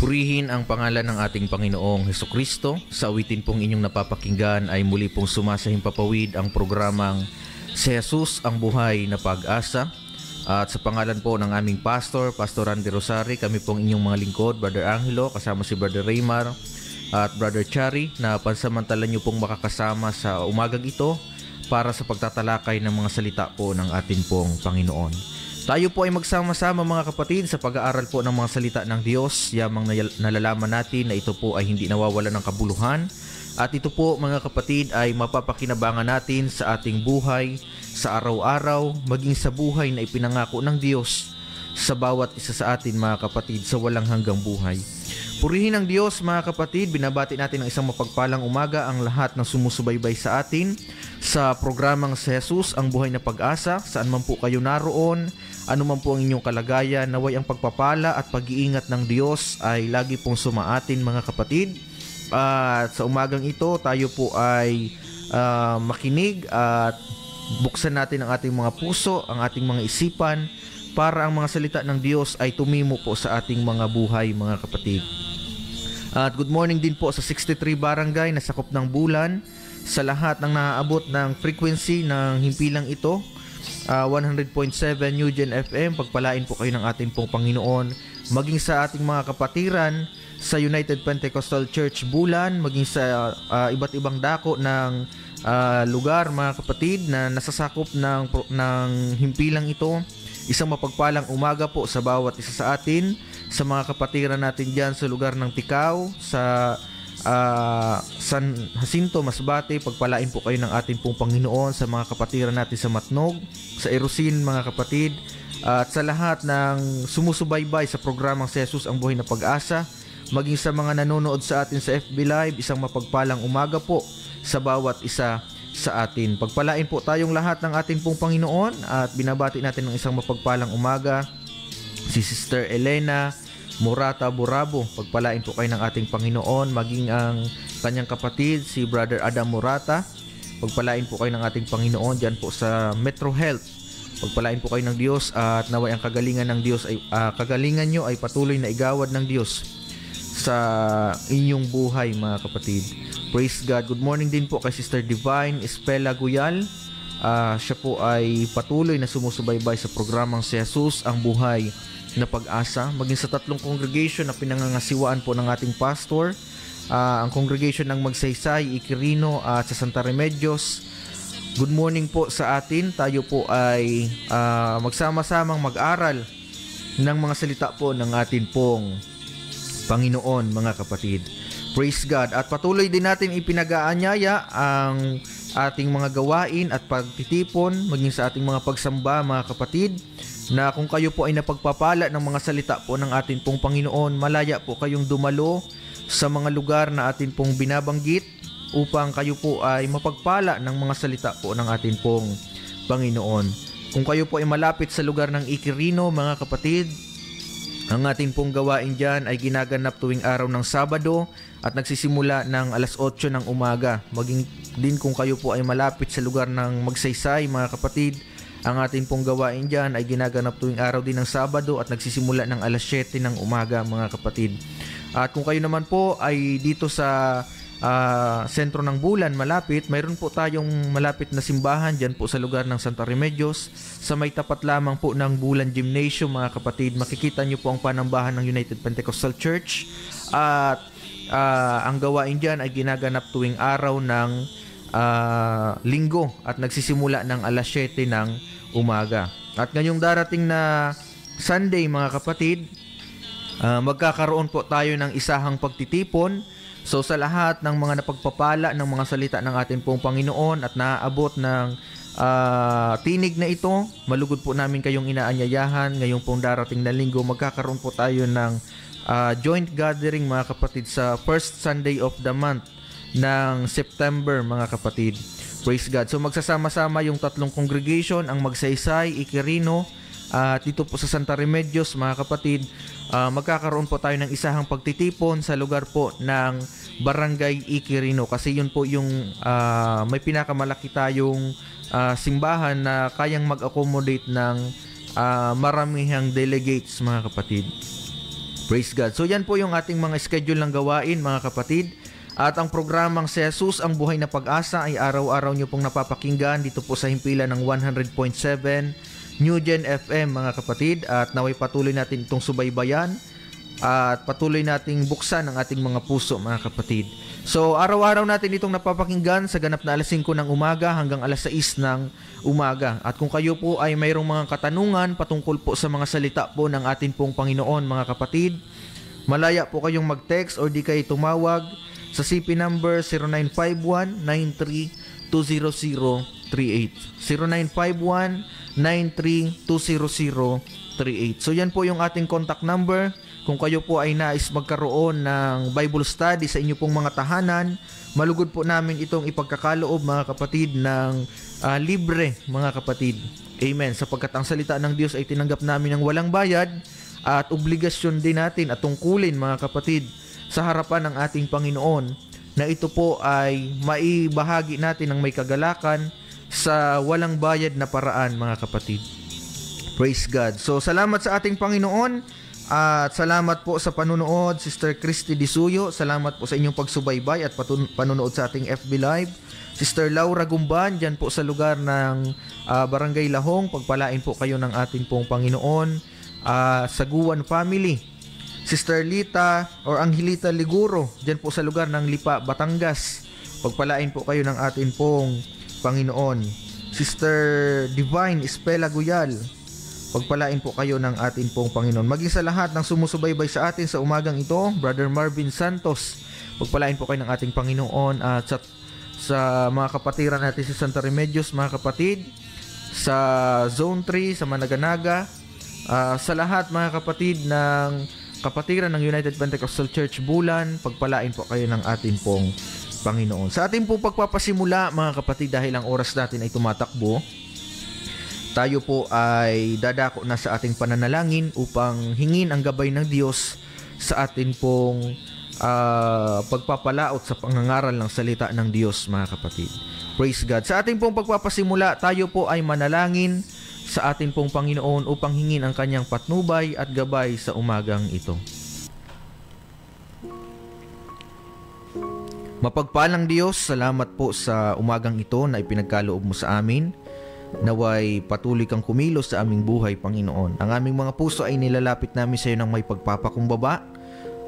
Purihin ang pangalan ng ating Panginoong Hesukristo. Sa awitin pong inyong napapakinggan ay muli pong sumasahimpapawid ang programang Si Jesus ang Buhay na Pag-asa. At sa pangalan po ng aming pastor, Pastor Randy Rosari, kami pong inyong mga lingkod, Brother Angelo, kasama si Brother Raymar at Brother Chari, na pansamantala nyo pong makakasama sa umagang ito para sa pagtatalakay ng mga salita po ng ating pong Panginoon. Tayo po ay magsama-sama mga kapatid sa pag-aaral po ng mga salita ng Diyos. Yamang nalalaman natin na ito po ay hindi nawawala ng kabuluhan. At ito po mga kapatid ay mapapakinabangan natin sa ating buhay, sa araw-araw, maging sa buhay na ipinangako ng Diyos sa bawat isa sa atin mga kapatid sa walang hanggang buhay. Purihin ang Diyos mga kapatid, binabati natin ng isang mapagpalang umaga ang lahat ng sumusubaybay sa atin sa programang Si Jesus ang Buhay na Pag-asa. Saan man po kayo naroon, ano man po ang inyong kalagayan, naway ang pagpapala at pag-iingat ng Diyos ay lagi pong sumaatin mga kapatid. At sa umagang ito tayo po ay makinig at buksan natin ang ating mga puso, ang ating mga isipan para ang mga salita ng Diyos ay tumimo po sa ating mga buhay mga kapatid. At good morning din po sa 63 barangay na sakop ng Bulan, sa lahat ng naaabot ng frequency ng himpilang ito, 100.7 Eugene FM. Pagpalain po kayo ng ating pong Panginoon, maging sa ating mga kapatiran sa United Pentecostal Church Bulan, maging sa iba't ibang dako ng lugar mga kapatid na nasasakop ng himpilang ito. Isang mapagpalang umaga po sa bawat isa sa atin, sa mga kapatiran natin dyan sa lugar ng Ticao, sa San Jacinto, Masbate. Pagpalain po kayo ng ating pong Panginoon. Sa mga kapatiran natin sa Matnog, sa Erosin mga kapatid, at sa lahat ng sumusubaybay sa programang Si Jesus ang Buhay na Pag-asa, maging sa mga nanonood sa atin sa FB Live, isang mapagpalang umaga po sa bawat isa sa atin. Pagpalain po tayong lahat ng ating pong Panginoon at binabati natin ng isang mapagpalang umaga si Sister Elena Murata Burabo. Pagpalain po kayo ng ating Panginoon, maging ang kanyang kapatid si Brother Adam Murata. Pagpalain po kayo ng ating Panginoon dyan po sa Metro Health. Pagpalain po kayo ng Diyos at naway ang kagalingan ng Diyos ay kagalingan nyo ay patuloy na igawad ng Diyos sa inyong buhay mga kapatid. Praise God. Good morning din po kay Sister Divine Espela Guyal. Siya po ay patuloy na sumusubaybay sa programang Si Jesus ang Buhay na Pag-asa, maging sa tatlong congregation na pinangangasiwaan po ng ating pastor. ang congregation ng Magsaysay, Iquirino at sa Santa Remedios. Good morning po sa atin. Tayo po ay magsama-samang mag-aral ng mga salita po ng atin pong Panginoon, mga kapatid. Praise God. At patuloy din natin ipinag-aanyaya ang ating mga gawain at pagtitipon, maging sa ating mga pagsamba, mga kapatid, na kung kayo po ay napagpapala ng mga salita po ng atin pong Panginoon, malaya po kayong dumalo sa mga lugar na atin pong binabanggit upang kayo po ay mapagpala ng mga salita po ng atin pong Panginoon. Kung kayo po ay malapit sa lugar ng Iquirino, mga kapatid, ang atin pong gawain dyan ay ginaganap tuwing araw ng Sabado at nagsisimula ng alas 8 ng umaga. Maging din kung kayo po ay malapit sa lugar ng Magsaysay, mga kapatid, ang atin pong gawain dyan ay ginaganap tuwing araw din ng Sabado at nagsisimula ng alas 7 ng umaga, mga kapatid. At kung kayo naman po ay dito sa sentro ng Bulan, malapit, mayroon po tayong malapit na simbahan dyan po sa lugar ng Santa Remedios, sa may tapat lamang po ng Bulan Gymnasium, mga kapatid. Makikita nyo po ang panambahan ng United Pentecostal Church at ang gawain dyan ay ginaganap tuwing araw ng linggo at nagsisimula ng alas 7 ng umaga. At ngayong darating na Sunday, mga kapatid, magkakaroon po tayo ng isahang pagtitipon. So sa lahat ng mga napagpapala ng mga salita ng ating pong Panginoon at naaabot ng tinig na ito, malugod po namin kayong inaanyayahan. Ngayong pong darating na linggo, magkakaroon po tayo ng joint gathering, mga kapatid, sa first Sunday of the month ng September, mga kapatid. Praise God. So magsasama-sama yung tatlong congregation, ang Magsaysay, Iquirino, at dito po sa Santa Remedios, mga kapatid, magkakaroon po tayo ng isahang pagtitipon sa lugar po ng Barangay Iquirino, kasi yun po yung may pinakamalaki tayong simbahan na kayang mag-accommodate ng maramihang delegates, mga kapatid. Praise God. So yan po yung ating mga schedule ng gawain, mga kapatid. At ang programang Si Jesus ang Buhay na Pag-asa ay araw-araw nyo pong napapakinggan dito po sa himpilan ng 100.7 New Gen FM, mga kapatid. At naway patuloy natin itong subaybayan at patuloy nating buksan ang ating mga puso, mga kapatid. So araw-araw natin itong napapakinggan sa ganap na alas 5 ng umaga hanggang alas 6 ng umaga. At kung kayo po ay mayroong mga katanungan patungkol po sa mga salita po ng ating pong Panginoon, mga kapatid, malaya po kayong mag-text or di kayo tumawag sa CP number 0951-93-20038. 0951-93-20038. So yan po yung ating contact number. Kung kayo po ay nais magkaroon ng Bible study sa inyo pong mga tahanan, malugod po namin itong ipagkakaloob, mga kapatid, ng libre, mga kapatid. Amen. Sapagkat ang salita ng Diyos ay tinanggap namin ng walang bayad at obligasyon din natin at tungkulin, mga kapatid, sa harapan ng ating Panginoon, na ito po ay maibahagi natin ng may kagalakan sa walang bayad na paraan, mga kapatid. Praise God. So salamat sa ating Panginoon at salamat po sa panunood, Sister Christy Disuyo. Salamat po sa inyong pagsubaybay at panunood sa ating FB Live. Sister Laura Gumban, dyan po sa lugar ng Barangay Lahong, pagpalain po kayo ng ating pong Panginoon. Saguan Family, Sister Lita or Angelita Liguro, dyan po sa lugar ng Lipa, Batangas, pagpalain po kayo ng atin pong Panginoon. Sister Divine Espela Guyal, pagpalain po kayo ng atin pong Panginoon. Maging sa lahat ng sumusubaybay sa atin sa umagang ito, Brother Marvin Santos, pagpalain po kayo ng ating Panginoon. At sa mga kapatiran natin sa Santa Remedios, mga kapatid, sa Zone 3, sa Managanaga, sa lahat, mga kapatid, ng kapatiran ng United Pentecostal Church Bulan, pagpalain po kayo ng atin pong Panginoon. Sa ating pong pagpapasimula, mga kapatid, dahil ang oras natin ay tumatakbo, tayo po ay dadako na sa ating pananalangin upang hingin ang gabay ng Diyos sa atin pong pagpapalaot sa pangangaral ng salita ng Diyos, mga kapatid. Praise God. Sa ating pong pagpapasimula, tayo po ay manalangin sa atin pong Panginoon upang hingin ang kanyang patnubay at gabay sa umagang ito. Mapagpalang Diyos, salamat po sa umagang ito na ipinagkaloob mo sa amin. Naway patuloy kang kumilos sa aming buhay, Panginoon. Ang aming mga puso ay nilalapit namin sa iyo ng may pagpapakumbaba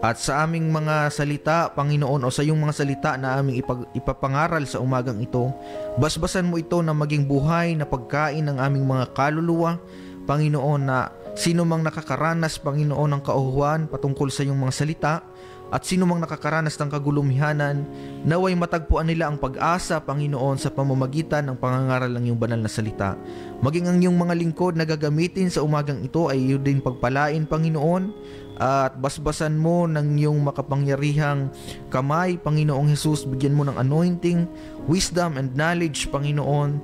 At sa aming mga salita, Panginoon, o sa iyong mga salita na aming ipapangaral sa umagang ito, basbasan mo ito na maging buhay na pagkain ng aming mga kaluluwa, Panginoon, na sino mang nakakaranas, Panginoon, ng kauhuan patungkol sa iyong mga salita, at sino mang nakakaranas ng kagulumihanan, naway matagpuan nila ang pag-asa, Panginoon, sa pamamagitan ng pangangaral ng iyong banal na salita. Maging ang iyong mga lingkod na gagamitin sa umagang ito ay iyo din pagpalain, Panginoon, at basbasan mo ng iyong makapangyarihang kamay, Panginoong Jesus. Bigyan mo ng anointing, wisdom, and knowledge, Panginoon,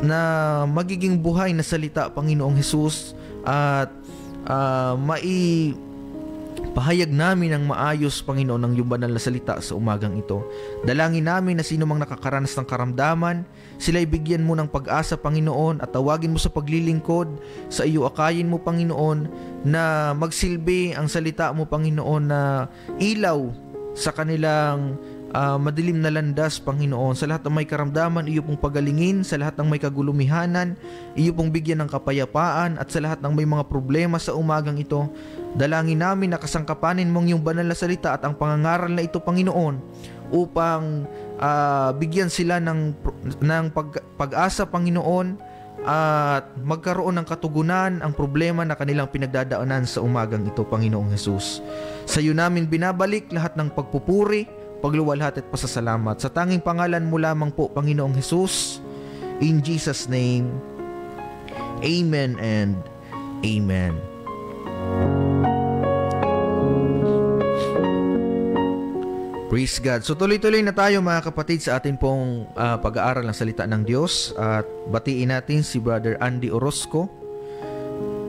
na magiging buhay na salita, Panginoong Jesus, at pahayag namin ng maayos, Panginoon, ng iyong banal na salita sa umagang ito. Dalangin namin na sino mang nakakaranas ng karamdaman, sila'y bigyan mo ng pag-asa, Panginoon, at tawagin mo sa paglilingkod sa iyo. Akayin mo, Panginoon, na magsilbi ang salita mo, Panginoon, na ilaw sa kanilang madilim na landas, Panginoon. Sa lahat ng may karamdaman, iyo pong pagalingin. Sa lahat ng may kagulumihanan, iyo pong bigyan ng kapayapaan. At sa lahat ng may mga problema sa umagang ito, dalangin namin na kasangkapanin mong yung banal na salita at ang pangangaral na ito, Panginoon, upang bigyan sila ng pag-asa, Panginoon, at magkaroon ng katugunan ang problema na kanilang pinagdadaanan sa umagang ito, Panginoong Jesus. Sa iyo namin binabalik lahat ng pagpupuri, pagluwalhati at pasasalamat. Sa tanging pangalan mo lamang po, Panginoong Jesus. In Jesus' name, Amen and Amen. Praise God. So tuloy-tuloy na tayo, mga kapatid, sa atin pong pag-aaral ng salita ng Diyos. At batiin natin si Brother Andy Orozco.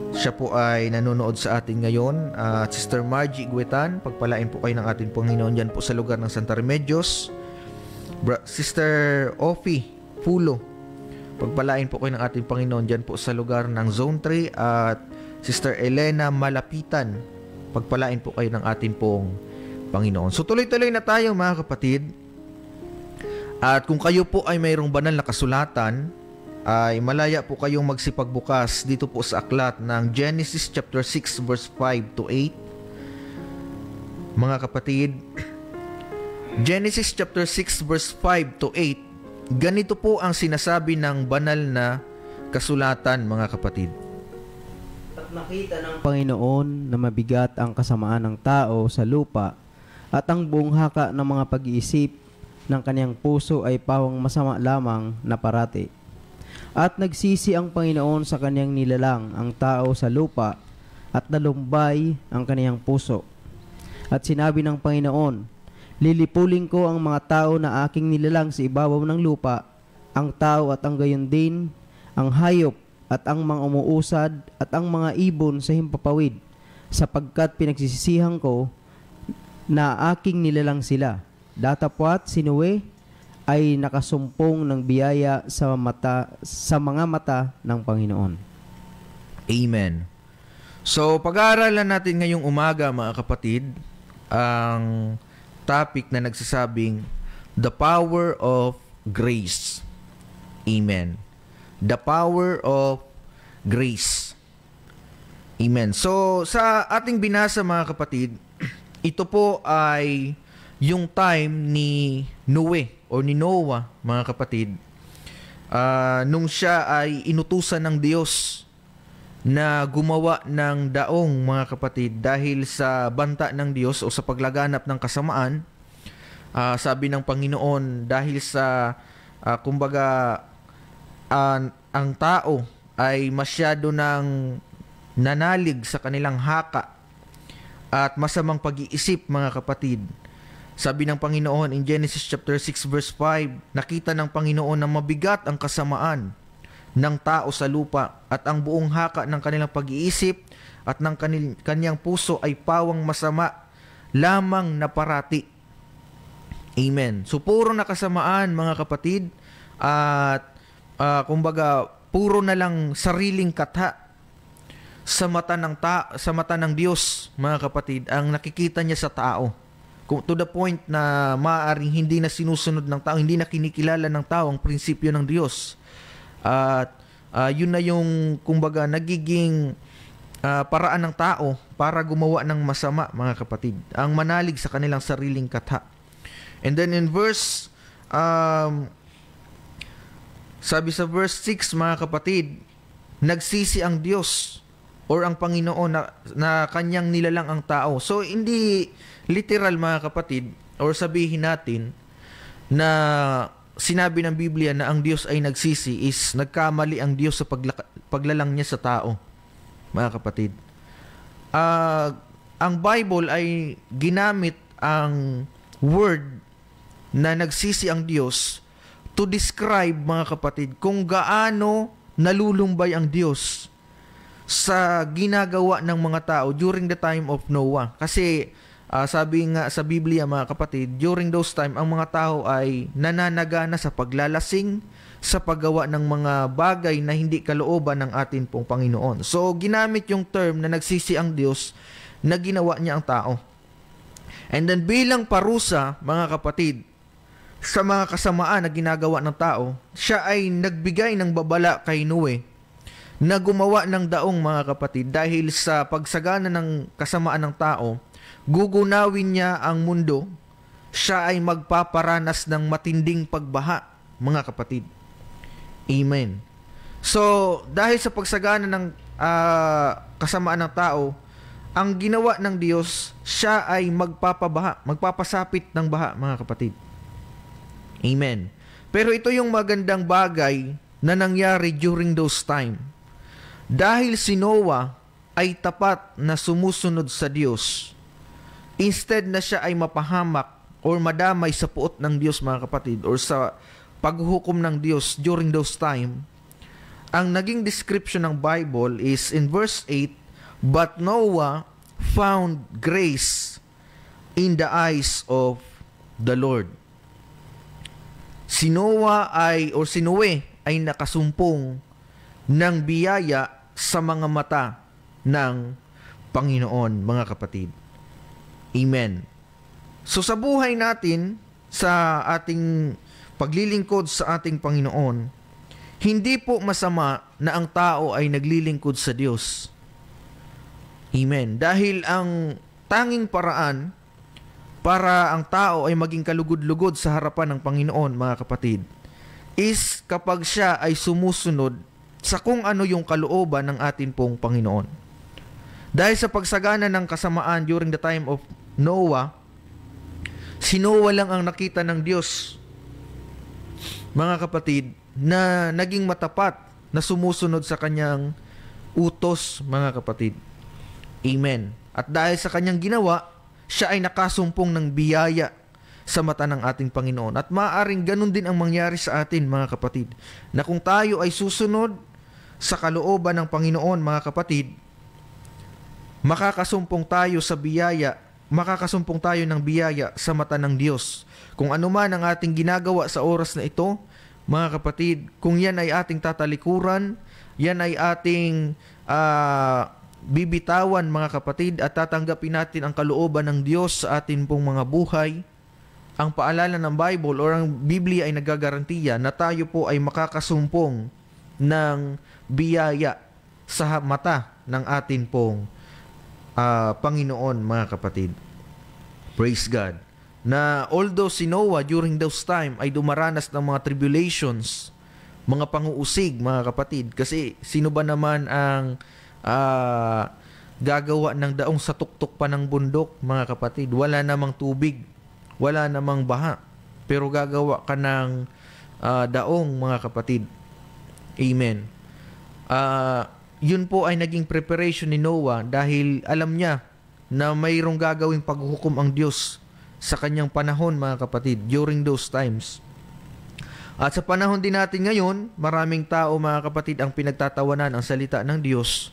Siya po ay nanonood sa atin ngayon. At Sister Margie Guetan, pagpalain po kayo ng ating Panginoon dyan po sa lugar ng Santa Remedios. Sister Ofi Fulo, pagpalain po kayo ng ating Panginoon dyan po sa lugar ng Zone 3. At Sister Elena Malapitan, pagpalain po kayo ng ating pong Panginoon. So tuloy-tuloy na tayo, mga kapatid. At kung kayo po ay mayroong banal na kasulatan, ay malaya po kayong magsipagbukas dito po sa aklat ng Genesis chapter 6 verse 5 to 8. Mga kapatid, Genesis chapter 6 verse 5 to 8, ganito po ang sinasabi ng banal na kasulatan, mga kapatid. At nakita ng Panginoon na mabigat ang kasamaan ng tao sa lupa, at ang buong haka ng mga pag-iisip ng kaniyang puso ay pawang masama lamang na parati. At nagsisi ang Panginoon sa kaniyang nilalang ang tao sa lupa, at nalumbay ang kaniyang puso. At sinabi ng Panginoon, lilipulin ko ang mga tao na aking nilalang sa ibabaw ng lupa, ang tao at ang gayon din, ang hayop at ang mga umuusad at ang mga ibon sa himpapawid, sapagkat pinagsisisihan ko na aking nilalang sila. Datapwat si Noe ay nakasumpong ng biyaya sa mga mata ng Panginoon. Amen. So, pag-aaralan natin ngayong umaga, mga kapatid, ang topic na nagsasabing the power of grace. Amen. The power of grace. Amen. So, sa ating binasa, mga kapatid, ito po ay yung time ni Noe o ni Noah, mga kapatid, nung siya ay inutusan ng Diyos na gumawa ng daong, mga kapatid, dahil sa banta ng Diyos o sa paglaganap ng kasamaan. Sabi ng Panginoon, dahil sa kumbaga ang tao ay masyado ng nanalig sa kanilang haka at masamang pag-iisip, mga kapatid. Sabi ng Panginoon in Genesis chapter 6 verse 5, nakita ng Panginoon na mabigat ang kasamaan ng tao sa lupa, at ang buong haka ng kanilang pag-iisip at ng kaniyang puso ay pawang masama lamang na parati. Amen. So puro na kasamaan, mga kapatid, at kumbaga puro na lang sariling katha sa mata ng Diyos, mga kapatid, ang nakikita niya sa tao. To the point na maaaring hindi na sinusunod ng tao, hindi na kinikilala ng tao ang prinsipyo ng Diyos. At yun na yung kumbaga nagiging paraan ng tao para gumawa ng masama, mga kapatid. Ang manalig sa kanilang sariling katha. And then in verse, sabi sa verse 6, mga kapatid, nagsisi ang Diyos or ang Panginoon na kanyang nilalang ang tao. So, hindi literal, mga kapatid, or sabihin natin na sinabi ng Biblia na ang Diyos ay nagsisi is nagkamali ang Diyos sa paglalang niya sa tao, mga kapatid. Ang Bible ay ginamit ang word na nagsisi ang Diyos to describe, mga kapatid, kung gaano nalulumbay ang Diyos sa ginagawa ng mga tao during the time of Noah. Kasi sabi nga sa Biblia, mga kapatid, during those time, ang mga tao ay nananagana sa paglalasing, sa paggawa ng mga bagay na hindi kalooban ng atin pong Panginoon. So, ginamit yung term na nagsisi ang Diyos na ginawa niya ang tao. And then bilang parusa, mga kapatid, sa mga kasamaan na ginagawa ng tao, siya ay nagbigay ng babala kay Noe na gumawa ng daong, mga kapatid, dahil sa pagsagana ng kasamaan ng tao, gugunawin niya ang mundo, siya ay magpaparanas ng matinding pagbaha, mga kapatid. Amen. So, dahil sa pagsagana ng kasamaan ng tao, ang ginawa ng Diyos, siya ay magpapasapit ng baha, mga kapatid. Amen. Pero ito yung magandang bagay na nangyari during those time. Dahil si Noah ay tapat na sumusunod sa Diyos, instead na siya ay mapahamak or madamay sa puot ng Diyos, mga kapatid, or sa paghuhukom ng Diyos during those time, ang naging description ng Bible is in verse 8, "But Noah found grace in the eyes of the Lord." Si Noe ay nakasumpong ng biyaya sa mga mata ng Panginoon, mga kapatid. Amen. So sa buhay natin, sa ating paglilingkod sa ating Panginoon, hindi po masama na ang tao ay naglilingkod sa Diyos. Amen. Dahil ang tanging paraan para ang tao ay maging kalugod-lugod sa harapan ng Panginoon, mga kapatid, is kapag siya ay sumusunod sa kung ano yung kalooban ng atin pong Panginoon. Dahil sa pagsagana ng kasamaan during the time of Noah, si Noah lang ang nakita ng Diyos, mga kapatid, na naging matapat, na sumusunod sa kanyang utos, mga kapatid. Amen. At dahil sa kanyang ginawa, siya ay nakasumpong ng biyaya sa mata ng ating Panginoon. At maaaring ganun din ang mangyari sa atin, mga kapatid, na kung tayo ay susunod sa kalooban ng Panginoon, mga kapatid, makakasumpong tayo ng biyaya sa mata ng Diyos. Kung ano man ang ating ginagawa sa oras na ito, mga kapatid, kung yan ay ating tatalikuran, yan ay ating bibitawan, mga kapatid, at tatanggapin natin ang kalooban ng Diyos sa atin pong mga buhay, ang paalala ng Bible or ang Biblia ay nagagarantiya na tayo po ay makakasumpong ng biyaya sa mata ng atin pong Panginoon, mga kapatid. Praise God. Na although si Noah during those time ay dumaranas ng mga tribulations, mga panguusig, mga kapatid, kasi sino ba naman ang gagawa ng daong sa tuktok pa ng bundok, mga kapatid? Wala namang tubig, wala namang baha, pero gagawa ka ng daong, mga kapatid. Amen. Yun po ay naging preparation ni Noah dahil alam niya na mayroong gagawing paghuhukom ang Diyos sa kanyang panahon, mga kapatid, during those times. At sa panahon din natin ngayon, maraming tao, mga kapatid, ang pinagtatawanan ang salita ng Diyos,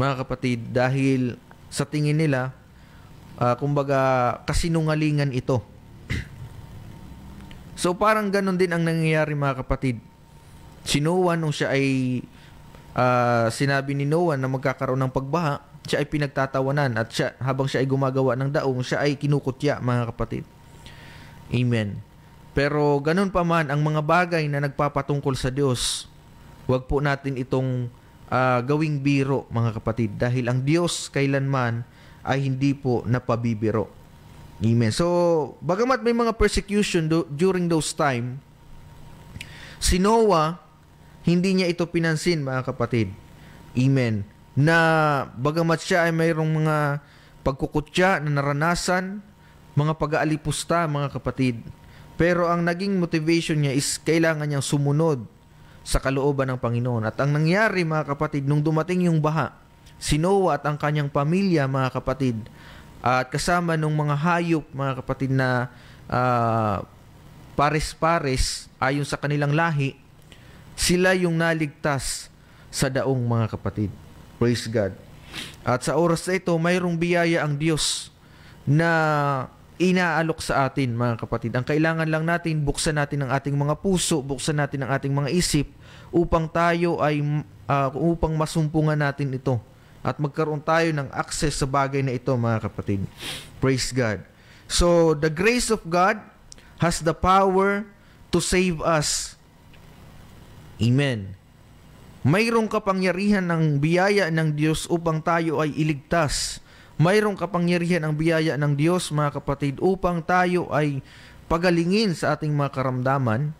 mga kapatid, dahil sa tingin nila, kumbaga, kasinungalingan ito. So parang ganun din ang nangyayari, mga kapatid. Si Noah, nung siya ay sinabi ni Noah na magkakaroon ng pagbaha, siya ay pinagtatawanan, at siya, habang siya ay gumagawa ng daong, siya ay kinukutya, mga kapatid. Amen. Pero ganun pa man, ang mga bagay na nagpapatungkol sa Diyos, huwag po natin itong gawing biro, mga kapatid, dahil ang Diyos kailanman ay hindi po napabibiro. Amen. So, bagamat may mga persecution during those time, si Noah, hindi niya ito pinansin, mga kapatid. Amen. Na bagamat siya ay mayroong mga pagkukutya na naranasan, mga pag-aalipusta, mga kapatid, pero ang naging motivation niya is kailangan niyang sumunod sa kalooban ng Panginoon. At ang nangyari, mga kapatid, nung dumating yung baha, si Noah at ang kanyang pamilya, mga kapatid, at kasama ng mga hayop, mga kapatid, na pares-pares ayon sa kanilang lahi, sila yung naligtas sa daong, mga kapatid. Praise God. At sa oras na ito, mayroong biyaya ang Diyos na inaalok sa atin, mga kapatid. Ang kailangan lang natin, buksan natin ang ating mga puso, buksan natin ang ating mga isip upang tayo ay upang masumpungan natin ito at magkaroon tayo ng access sa bagay na ito, mga kapatid. Praise God. So, the grace of God has the power to save us. Amen. Mayroong kapangyarihan ng biyaya ng Diyos upang tayo ay iligtas. Mayroong kapangyarihan ang biyaya ng Diyos, mga kapatid, upang tayo ay pagalingin sa ating mga karamdaman.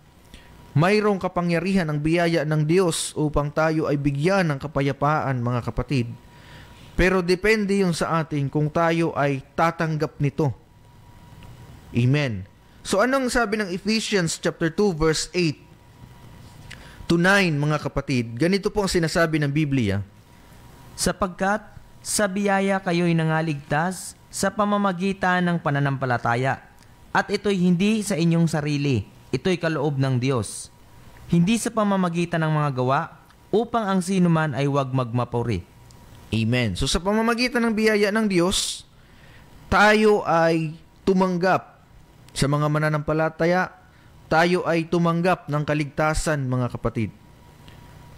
Mayroong kapangyarihan ang biyaya ng Diyos upang tayo ay bigyan ng kapayapaan, mga kapatid. Pero depende yun sa atin kung tayo ay tatanggap nito. Amen. So anong sabi ng Ephesians chapter 2 verse 8 to 9, mga kapatid? Ganito po ang sinasabi ng Biblia. Sapagkat sa biyaya kayo'y nangaligtas sa pamamagitan ng pananampalataya, at ito'y hindi sa inyong sarili, ito'y kaloob ng Diyos. Hindi sa pamamagitan ng mga gawa, upang ang sinuman ay huwag magmapuri. Amen. So sa pamamagitan ng biyaya ng Diyos, tayo ay tumanggap sa mga mananampalataya, tayo ay tumanggap ng kaligtasan, mga kapatid.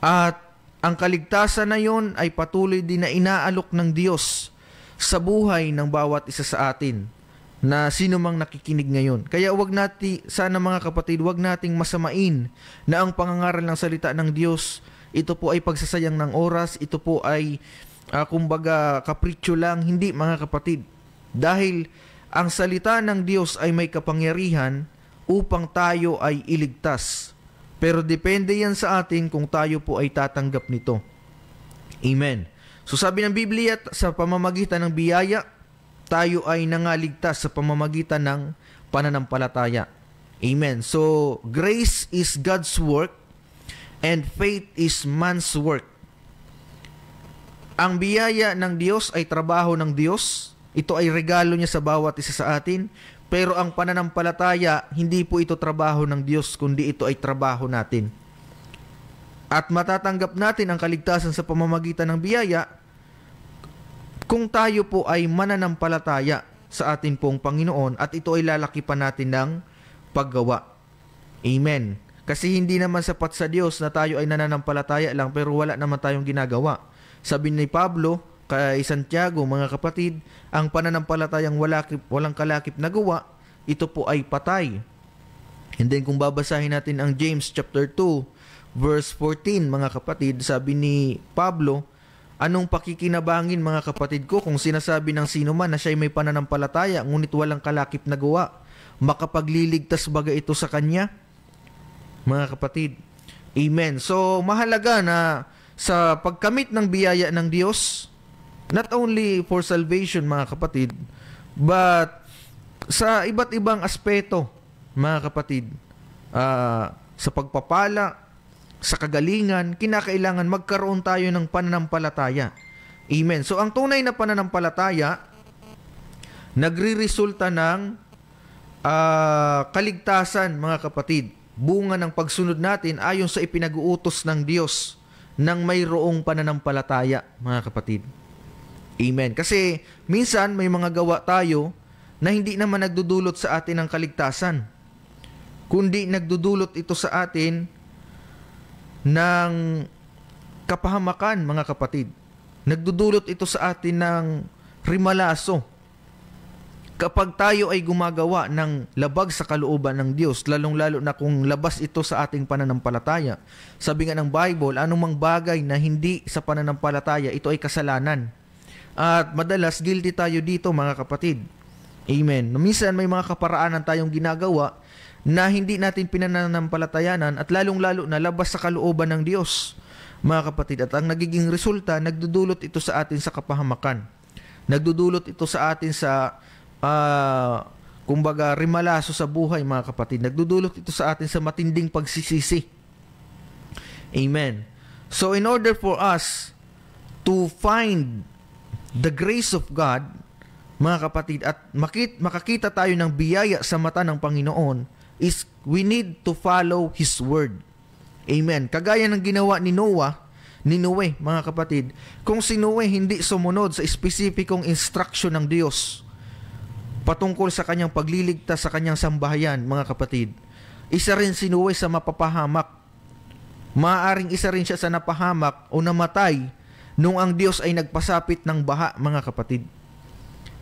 At ang kaligtasan na yon ay patuloy din na inaalok ng Diyos sa buhay ng bawat isa sa atin na sino mang nakikinig ngayon. Kaya sana mga kapatid, wag nating masamain na ang pangangaral ng salita ng Diyos, ito po ay pagsasayang ng oras, ito po ay kumbaga kapritsyo lang. Hindi, mga kapatid. Dahil ang salita ng Diyos ay may kapangyarihan upang tayo ay iligtas. Pero depende yan sa atin kung tayo po ay tatanggap nito. Amen. So sabi ng Biblia, sa pamamagitan ng biyaya, tayo ay nangaligtas sa pamamagitan ng pananampalataya. Amen. So grace is God's work and faith is man's work. Ang biyaya ng Diyos ay trabaho ng Diyos. Ito ay regalo niya sa bawat isa sa atin. Pero ang pananampalataya, hindi po ito trabaho ng Diyos, kundi ito ay trabaho natin. At matatanggap natin ang kaligtasan sa pamamagitan ng biyaya kung tayo po ay mananampalataya sa atin pong Panginoon at ito ay lalakipan natin ng paggawa. Amen. Kasi hindi naman sapat sa Diyos na tayo ay nananampalataya lang pero wala naman tayong ginagawa. Sabi ni Pablo kay Santiago, mga kapatid, ang pananampalatayang walang kalakip na gawa, ito po ay patay. And then kung babasahin natin ang James chapter 2 verse 14, mga kapatid, sabi ni Pablo, anong pakikinabangin, mga kapatid ko, kung sinasabi ng sino man na siya'y may pananampalataya ngunit walang kalakip na gawa, makapagliligtas baga ito sa kanya? Mga kapatid, amen. So mahalaga na sa pagkamit ng biyaya ng Diyos, not only for salvation, mga kapatid, but sa iba't ibang aspeto, mga kapatid, sa pagpapala, sa kagalingan, kinakailangan magkaroon tayo ng pananampalataya. Amen. So ang tunay na pananampalataya, nagre-resulta ng kaligtasan, mga kapatid. Bunga ng pagsunod natin ayon sa ipinag-uutos ng Diyos ng mayroong pananampalataya, mga kapatid. Amen. Kasi minsan may mga gawa tayo na hindi naman nagdudulot sa atin ng kaligtasan, kundi nagdudulot ito sa atin ng kapahamakan, mga kapatid. Nagdudulot ito sa atin ng rimalaso. Kapag tayo ay gumagawa ng labag sa kalooban ng Diyos, lalong-lalo na kung labas ito sa ating pananampalataya. Sabi nga ng Bible, anumang bagay na hindi sa pananampalataya, ito ay kasalanan. At madalas, guilty tayo dito, mga kapatid. Amen. Minsan may mga kaparaanan tayong ginagawa na hindi natin pinananampalatayanan at lalong-lalo na labas sa kalooban ng Diyos, mga kapatid. At ang nagiging resulta, nagdudulot ito sa atin sa kapahamakan. Nagdudulot ito sa atin sa kumbaga rimalaso sa buhay, mga kapatid. Nagdudulot ito sa atin sa matinding pagsisisi. Amen. So in order for us to find the grace of God, mga kapatid, at makakita tayo ng biyaya sa mata ng Panginoon, is we need to follow His Word. Amen. Kagaya ng ginawa ni Noe, mga kapatid. Kung si Noe hindi sumunod sa espesipikong instruction ng Diyos patungkol sa kanyang pagliligtas sa kanyang sambahayan, mga kapatid, isa rin si Noe sa mapapahamak. Maaaring isa rin siya sa napahamak o namatay nung ang Diyos ay nagpasapit ng baha, mga kapatid.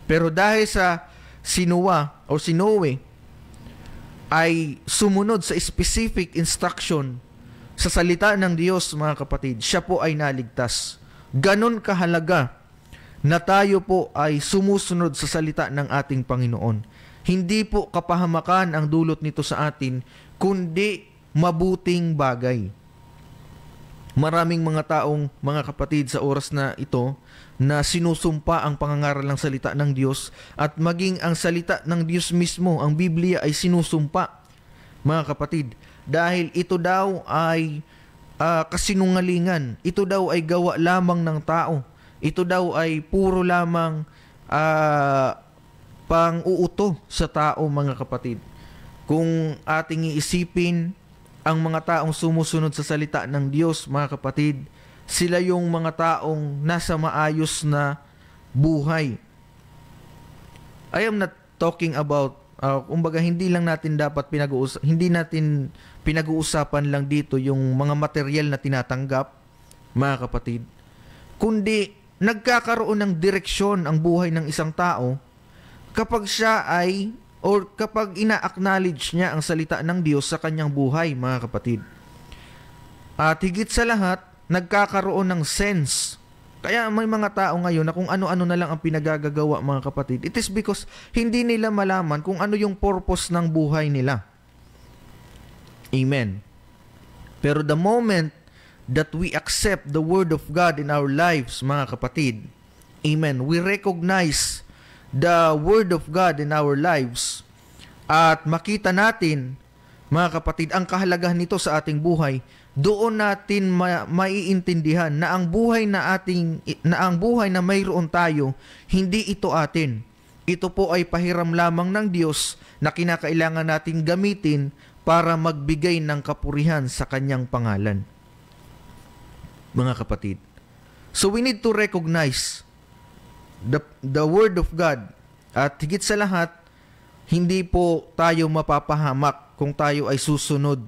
Pero dahil sa si Noe ay sumunod sa specific instruction sa salita ng Diyos, mga kapatid, siya po ay naligtas. Ganon kahalaga na tayo po ay sumusunod sa salita ng ating Panginoon. Hindi po kapahamakan ang dulot nito sa atin, kundi mabuting bagay. Maraming mga taong, mga kapatid, sa oras na ito, na sinusumpa ang pangangaral ng salita ng Diyos, at maging ang salita ng Diyos mismo, ang Biblia, ay sinusumpa, mga kapatid. Dahil ito daw ay kasinungalingan. Ito daw ay gawa lamang ng tao. Ito daw ay puro lamang pang-uuto sa tao, mga kapatid. Kung ating iisipin, ang mga taong sumusunod sa salita ng Diyos, mga kapatid, sila yung mga taong nasa maayos na buhay. I am not talking about, kumbaga hindi natin pinag-uusapan lang dito yung mga material na tinatanggap, mga kapatid, kundi nagkakaroon ng direksyon ang buhay ng isang tao kapag siya ay, or kapag ina-acknowledge niya ang salita ng Diyos sa kanyang buhay, mga kapatid. At higit sa lahat, nagkakaroon ng sense. Kaya may mga tao ngayon na kung ano-ano na lang ang pinagagagawa, mga kapatid. It is because hindi nila malaman kung ano yung purpose ng buhay nila. Amen. Pero the moment that we accept the Word of God in our lives, mga kapatid, amen, we recognize the Word of God in our lives, at makita natin, mga kapatid, ang kahalagahan nito sa ating buhay, doon natin maiintindihan na ang buhay na mayroon tayo, hindi ito atin. Ito po ay pahiram lamang ng Diyos na kinakailangan nating gamitin para magbigay ng kapurihan sa kanyang pangalan, mga kapatid. So we need to recognize the Word of God, at higit sa lahat, hindi po tayo mapapahamak kung tayo ay susunod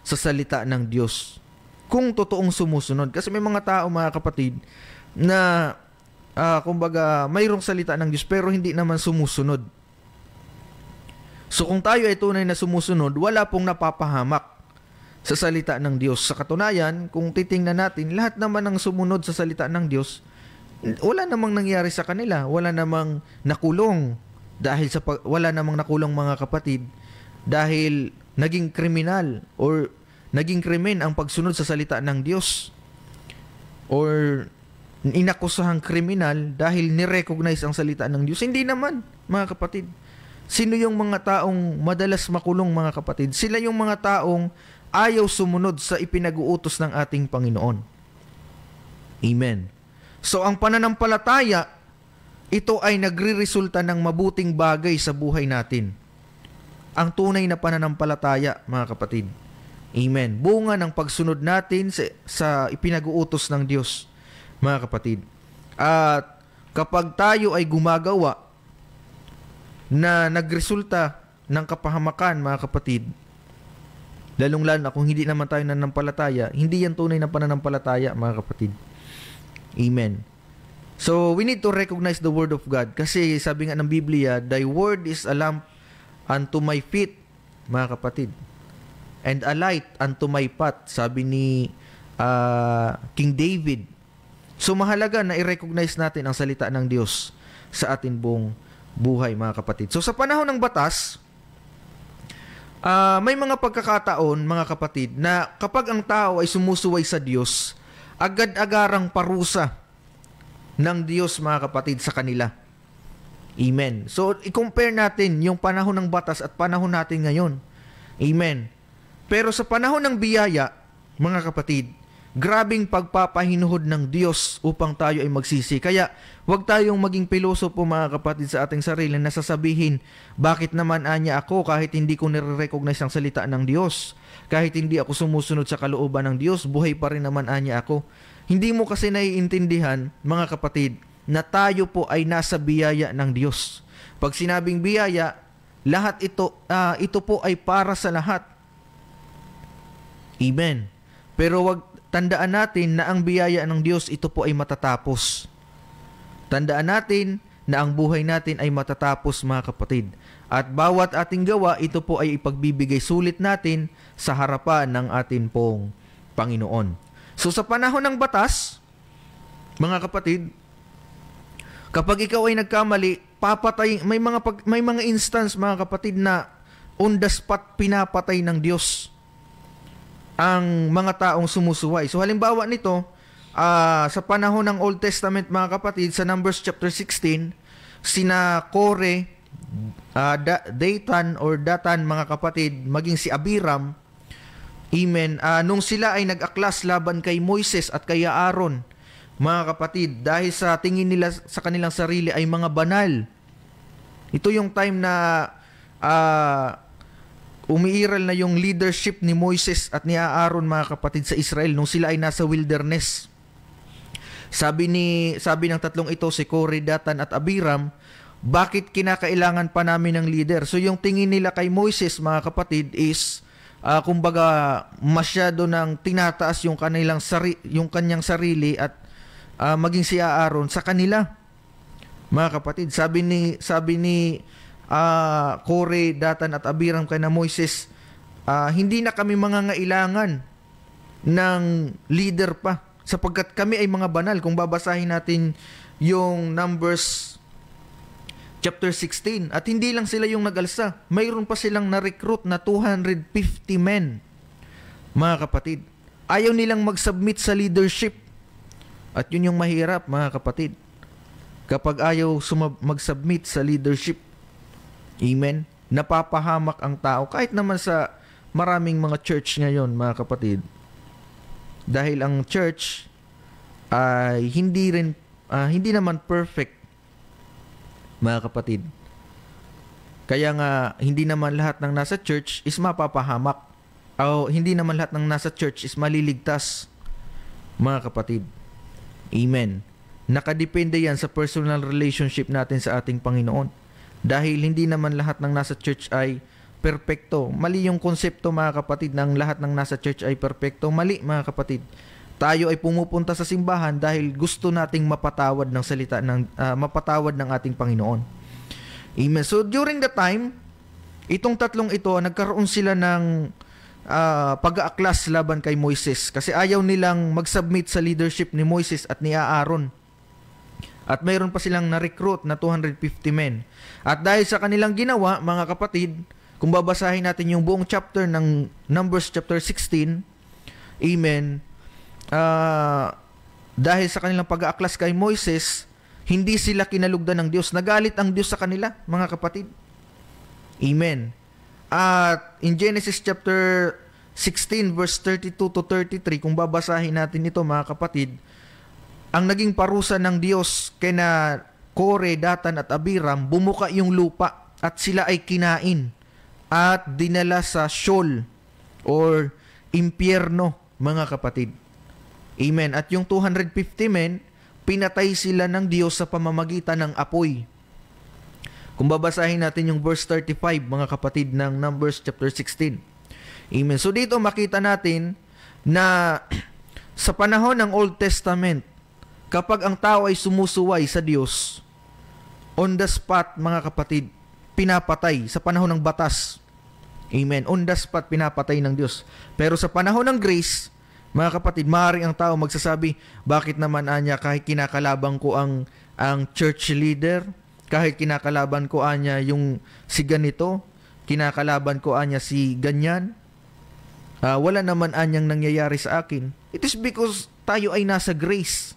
sa salita ng Diyos. Kung totoong sumusunod. Kasi may mga tao, mga kapatid, na kumbaga mayroong salita ng Diyos pero hindi naman sumusunod. So kung tayo ay tunay na sumusunod, wala pong napapahamak sa salita ng Diyos. Sa katunayan, kung titingnan natin, lahat naman ng sumunod sa salita ng Diyos, wala namang nangyari sa kanila. Wala namang nakulong wala namang nakulong, mga kapatid, dahil naging kriminal or naging krimen ang pagsunod sa salita ng Diyos, or inakusahang kriminal dahil ni-recognize ang salita ng Diyos. Hindi naman, mga kapatid. Sino yung mga taong madalas makulong, mga kapatid? Sila yung mga taong ayaw sumunod sa ipinag-uutos ng ating Panginoon. Amen. So ang pananampalataya, ito ay nagre-resulta ng mabuting bagay sa buhay natin. Ang tunay na pananampalataya, mga kapatid. Amen. Bunga ng pagsunod natin sa ipinag-uutos ng Diyos, mga kapatid. At kapag tayo ay gumagawa na nagresulta ng kapahamakan, mga kapatid, lalong-lalo na kung hindi naman tayo nananampalataya, hindi yan tunay na pananampalataya, mga kapatid. Amen. So, we need to recognize the Word of God. Kasi sabi nga ng Biblia, Thy Word is a lamp unto my feet, mga kapatid, and a light unto my path, sabi ni King David. So, mahalaga na i-recognize natin ang salita ng Diyos sa atin buong buhay, mga kapatid. So, sa panahon ng batas, may mga pagkakataon, mga kapatid, na kapag ang tao ay sumusuway sa Diyos, agad-agarang parusa ng Diyos, mga kapatid, sa kanila. Amen. So, i-compare natin yung panahon ng batas at panahon natin ngayon. Amen. Pero sa panahon ng biyaya, mga kapatid, grabing pagpapahinuhod ng Diyos upang tayo ay magsisi. Kaya, huwag tayong maging pilosopo, mga kapatid, sa ating sarili na sasabihin, bakit naman anya ako kahit hindi ko nire-recognize ang salita ng Diyos? Kahit hindi ako sumusunod sa kalooban ng Diyos, buhay pa rin naman anya ako. Hindi mo kasi naiintindihan, mga kapatid, na tayo po ay nasa biyaya ng Diyos. Pag sinabing biyaya, lahat ito po ay para sa lahat. Amen. Pero wag tandaan natin na ang biyaya ng Diyos, ito po ay matatapos. Tandaan natin na ang buhay natin ay matatapos, mga kapatid. At bawat ating gawa, ito po ay ipagbibigay sulit natin sa harapan ng atin pong Panginoon. So sa panahon ng batas, mga kapatid, kapag ikaw ay nagkamali, papatay, may mga instance, mga kapatid, na on the spot pinapatay ng Diyos ang mga taong sumusuway. So halimbawa nito, sa panahon ng Old Testament, mga kapatid, sa Numbers chapter 16, sina Kore, Datan, mga kapatid, maging si Abiram, amen, nung sila ay nag-aklas laban kay Moises at kay Aaron, mga kapatid, dahil sa tingin nila sa kanilang sarili ay mga banal. Ito yung time na umiiral na yung leadership ni Moises at ni Aaron, mga kapatid, sa Israel nung sila ay nasa wilderness. Sabi ng tatlong ito, si Kore, Datan at Abiram, bakit kinakailangan pa namin ng leader? So yung tingin nila kay Moises, mga kapatid, is kumbaga masyado nang tinataas yung kanyang sarili at maging si Aaron sa kanila. Mga kapatid, sabi ni Kore, Datan at Abiram kay na Moises, hindi na kami mangangailangan ng leader pa sapagkat kami ay mga banal. Kung babasahin natin yung Numbers chapter 16, at hindi lang sila yung nag-alsa, mayroon pa silang na-recruit na 250 men, mga kapatid. Ayaw nilang mag-submit sa leadership, at yun yung mahirap, mga kapatid, kapag ayaw mag-submit sa leadership. Amen. Napapahamak ang tao. Kahit naman sa maraming mga church ngayon, mga kapatid. Dahil ang church ay hindi naman perfect, mga kapatid. Kaya nga, hindi naman lahat ng nasa church is mapapahamak. O hindi naman lahat ng nasa church is maliligtas, mga kapatid. Amen. Nakadepende yan sa personal relationship natin sa ating Panginoon. Dahil hindi naman lahat ng nasa church ay perpekto. Mali yung konsepto, mga kapatid, ng lahat ng nasa church ay perpekto. Mali, mga kapatid. Tayo ay pumupunta sa simbahan dahil gusto nating mapatawad ng ating Panginoon. Amen. So during the time, itong tatlong ito, nagkaroon sila ng pag-aaklas laban kay Moises kasi ayaw nilang mag-submit sa leadership ni Moises at ni Aaron. At mayroon pa silang na-recruit na 250 men. At dahil sa kanilang ginawa, mga kapatid, kung babasahin natin yung buong chapter ng Numbers chapter 16, amen, dahil sa kanilang pag-aaklas kay Moises, hindi sila kinalugdan ng Diyos. Nagalit ang Diyos sa kanila, mga kapatid. Amen. At in Genesis chapter 16 verse 32 to 33, kung babasahin natin ito, mga kapatid, ang naging parusa ng Diyos kina Kore, Datan at Abiram, bumuka yung lupa at sila ay kinain at dinala sa Sheol or impyerno, mga kapatid. Amen. At yung 250 men, pinatay sila ng Diyos sa pamamagitan ng apoy. Kung babasahin natin yung verse 35, mga kapatid, ng Numbers chapter 16. Amen. So dito makita natin na sa panahon ng Old Testament, kapag ang tao ay sumusuway sa Diyos, on the spot, mga kapatid, pinapatay sa panahon ng batas. Amen. On the spot, pinapatay ng Diyos. Pero sa panahon ng grace, mga kapatid, maaaring ang tao magsasabi, bakit naman anya kahit kinakalaban ko ang church leader, kahit kinakalaban ko anya yung si ganito, kinakalaban ko anya si ganyan, wala naman anyang nangyayari sa akin. It is because tayo ay nasa grace,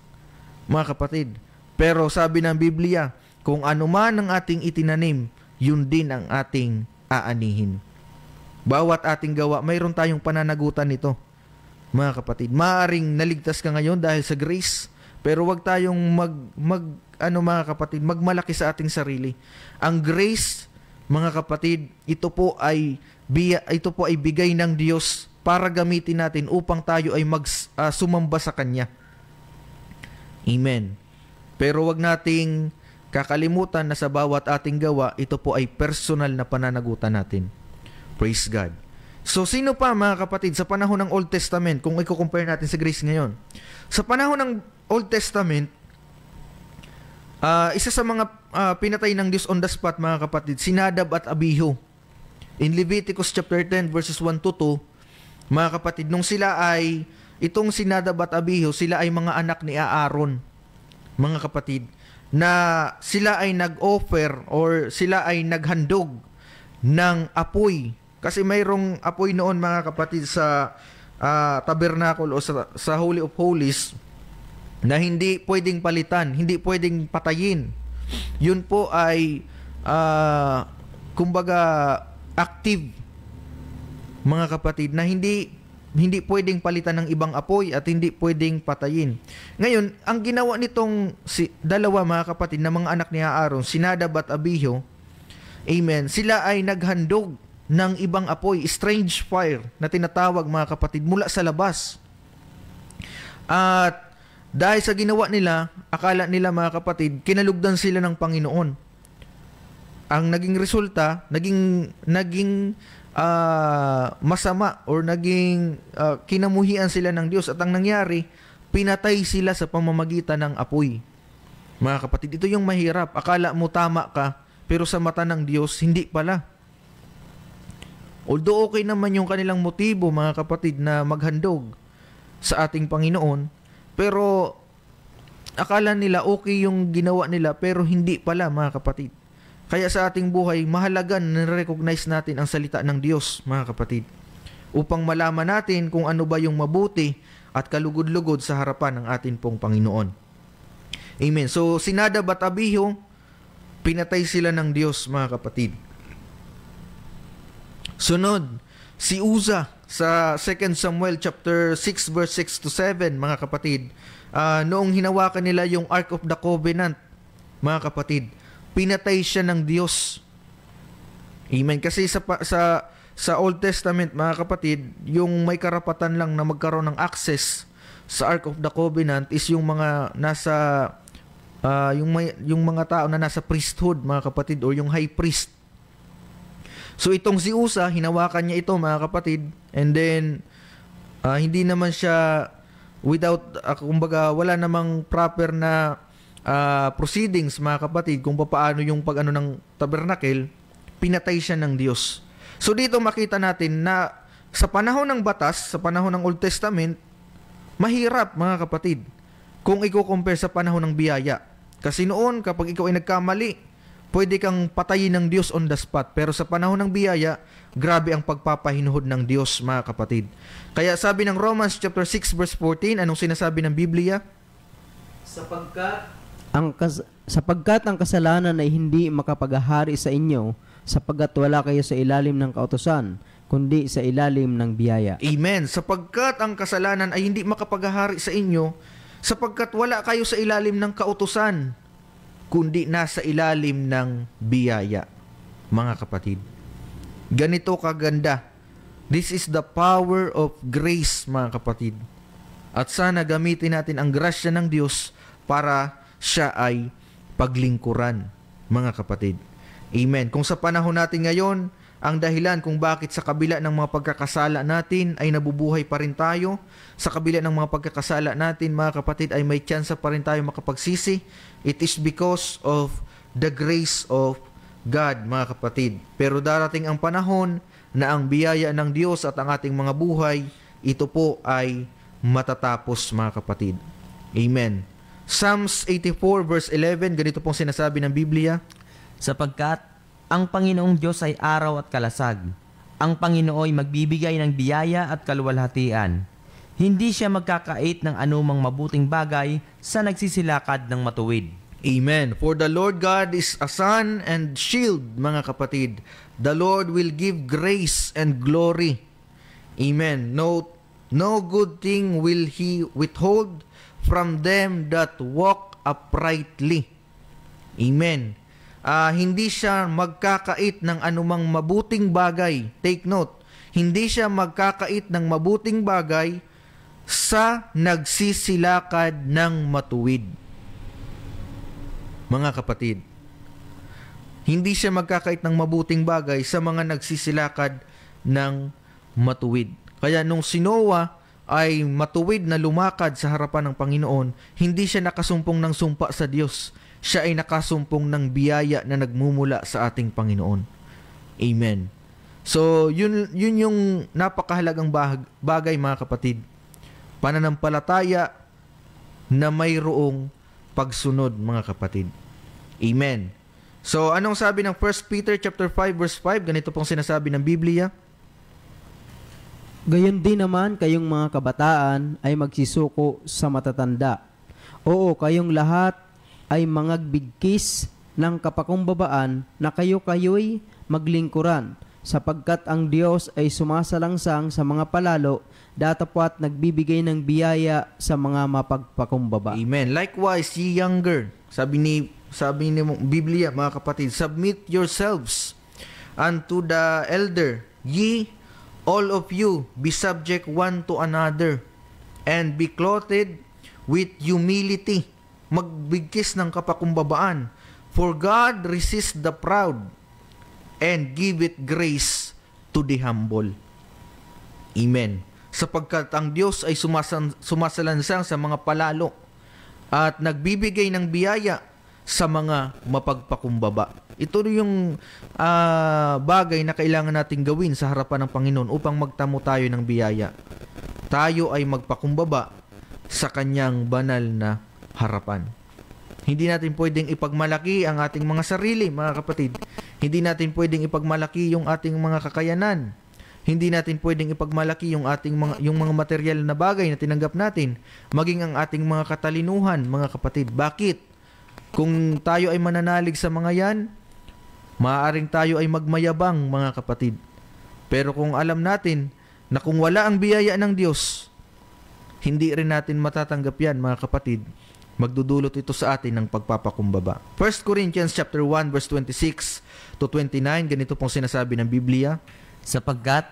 mga kapatid. Pero sabi ng Biblia, kung ano man ang ating itinanim, yun din ang ating aanihin. Bawat ating gawa, mayroon tayong pananagutan nito, mga kapatid. Maaring naligtas ka ngayon dahil sa grace, pero wag tayong mga kapatid, magmalaki sa ating sarili. Ang grace, mga kapatid, ito po ay bigay ng Diyos para gamitin natin upang tayo ay sumamba sa Kanya. Amen. Pero wag nating kakalimutan na sa bawat ating gawa, ito po ay personal na pananagutan natin. Praise God. So, sino pa, mga kapatid, sa panahon ng Old Testament, kung i-compare natin sa grace ngayon? Sa panahon ng Old Testament, isa sa mga pinatay ng Diyos on the spot, mga kapatid, si Nadab at Abihu. In Leviticus chapter 10, verses 1 to 2, mga kapatid, nung sila ay, itong si Nadab at Abihu, sila ay mga anak ni Aaron, mga kapatid, na sila ay nag-offer or sila ay naghandog ng apoy. Kasi mayroong apoy noon, mga kapatid, sa tabernacle o sa Holy of Holies na hindi pwedeng palitan, hindi pwedeng patayin. Yun po ay kumbaga active, mga kapatid, na hindi pwedeng palitan ng ibang apoy at hindi pwedeng patayin. Ngayon, ang ginawa nitong dalawa, mga kapatid, na mga anak ni Aaron, si Nadab at Abihu, amen, sila ay naghandog ng ibang apoy, strange fire na tinatawag, mga kapatid, mula sa labas. At dahil sa ginawa nila, akala nila, mga kapatid, kinalugdan sila ng Panginoon. Ang naging resulta, naging masama or naging kinamuhian sila ng Diyos, at ang nangyari, pinatay sila sa pamamagitan ng apoy. Mga kapatid, ito yung mahirap. Akala mo tama ka, pero sa mata ng Diyos, hindi pala. Although okay naman yung kanilang motibo, mga kapatid, na maghandog sa ating Panginoon, pero akala nila okay yung ginawa nila, pero hindi pala, mga kapatid. Kaya sa ating buhay, mahalaga na recognize natin ang salita ng Diyos, mga kapatid, upang malaman natin kung ano ba yung mabuti at kalugod-lugod sa harapan ng atin pong Panginoon. Amen. So, si Nadab at Abihu, pinatay sila ng Diyos, mga kapatid. Sunod, si Uza sa 2 Samuel chapter 6 verse 6 to 7, mga kapatid, noong hinawakan nila yung Ark of the Covenant, mga kapatid, pinatay siya ng Diyos. Amen. Kasi sa Old Testament, mga kapatid, yung may karapatan lang na magkaroon ng access sa Ark of the Covenant is yung mga nasa yung mga tao na nasa priesthood, mga kapatid, o yung high priest. So itong si Uza, hinawakan niya ito, mga kapatid, and then hindi naman siya without kumbaga wala namang proper na proceedings, mga kapatid, kung paano yung pag-ano ng tabernacle, pinatay siya ng Diyos. So dito makita natin na sa panahon ng batas, sa panahon ng Old Testament, mahirap, mga kapatid, kung i-compare sa panahon ng biyaya. Kasi noon, kapag ikaw ay nagkamali, pwede kang patayin ng Diyos on the spot. Pero sa panahon ng biyaya, grabe ang pagpapahinuhod ng Diyos, mga kapatid. Kaya sabi ng Romans chapter 6 verse 14, anong sinasabi ng Biblia? Sapagkat ang kasalanan ay hindi makapaghahari sa inyo, sapagkat wala kayo sa ilalim ng kautusan, kundi sa ilalim ng biyaya. Amen. Sapagkat ang kasalanan ay hindi makapaghahari sa inyo, sapagkat wala kayo sa ilalim ng kautusan, kundi nasa ilalim ng biyaya. Mga kapatid, ganito kaganda. This is the power of grace, mga kapatid. At sana gamitin natin ang grasya ng Diyos para siya ay paglingkuran, mga kapatid. Amen. Kung sa panahon natin ngayon, ang dahilan kung bakit sa kabila ng mga pagkakasala natin ay nabubuhay pa rin tayo. Sa kabila ng mga pagkakasala natin, mga kapatid, ay may tsansa pa rin tayo makapagsisi. It is because of the grace of God, mga kapatid. Pero darating ang panahon na ang biyaya ng Diyos at ang ating mga buhay, ito po ay matatapos, mga kapatid. Amen. Psalms 84 verse 11, ganito pong sinasabi ng Biblia. Sapagkat ang Panginoong Diyos ay araw at kalasag. Ang Panginoon ay magbibigay ng biyaya at kaluwalhatian. Hindi siya magkakait ng anumang mabuting bagay sa nagsisilakad ng matuwid. Amen. For the Lord God is a sun and shield, mga kapatid. The Lord will give grace and glory. Amen. No good thing will He withhold from them that walk uprightly. Amen. Hindi siya magkakait ng anumang mabuting bagay. Take note, hindi siya magkakait ng mabuting bagay sa nagsisilakad ng matuwid. Mga kapatid, hindi siya magkakait ng mabuting bagay sa mga nagsisilakad ng matuwid. Kaya nung si Noah ay matuwid na lumakad sa harapan ng Panginoon, hindi siya nakasumpong ng sumpa sa Diyos. Siya ay nakasumpong ng biyaya na nagmumula sa ating Panginoon. Amen. So, yun yung napakahalagang bagay, mga kapatid. Pananampalataya na mayroong pagsunod, mga kapatid. Amen. So, anong sabi ng 1 Peter chapter 5 verse 5? Ganito pong sinasabi ng Biblia. Gayon din naman kayong mga kabataan ay magsisuko sa matatanda. Oo, kayong lahat ay mangagbigkis ng kapakumbabaan na kayo-kayo'y maglingkuran, sapagkat ang Diyos ay sumasalangsang sa mga palalo, datapwat nagbibigay ng biyaya sa mga mapagpakumbaba. Amen. Likewise, ye younger, sabi ni Biblia, mga kapatid, submit yourselves unto the elder. Ye, all of you, be subject one to another, and be clothed with humility. Magbigkis ng kapakumbabaan. For God resists the proud and giveth grace to the humble. Amen. Sapagkat ang Diyos ay sumasalansang sa mga palalo at nagbibigay ng biyaya sa mga mapagpakumbaba. Ito yung bagay na kailangan nating gawin sa harapan ng Panginoon upang magtamo tayo ng biyaya. Tayo ay magpakumbaba sa Kanyang banal na harapan. Hindi natin pwedeng ipagmalaki ang ating mga sarili, mga kapatid. Hindi natin pwedeng ipagmalaki yung ating mga kakayanan. Hindi natin pwedeng ipagmalaki yung mga material na bagay na tinanggap natin, maging ang ating mga katalinuhan, mga kapatid. Bakit? Kung tayo ay mananalig sa mga yan, maaaring tayo ay magmayabang, mga kapatid. Pero kung alam natin na kung wala ang biyaya ng Diyos, hindi rin natin matatanggap yan, mga kapatid. Magdudulot ito sa atin ng pagpapakumbaba. 1 Corinthians chapter 1 verse 26 to 29, ganito pong sinasabi ng Biblia. Sapagkat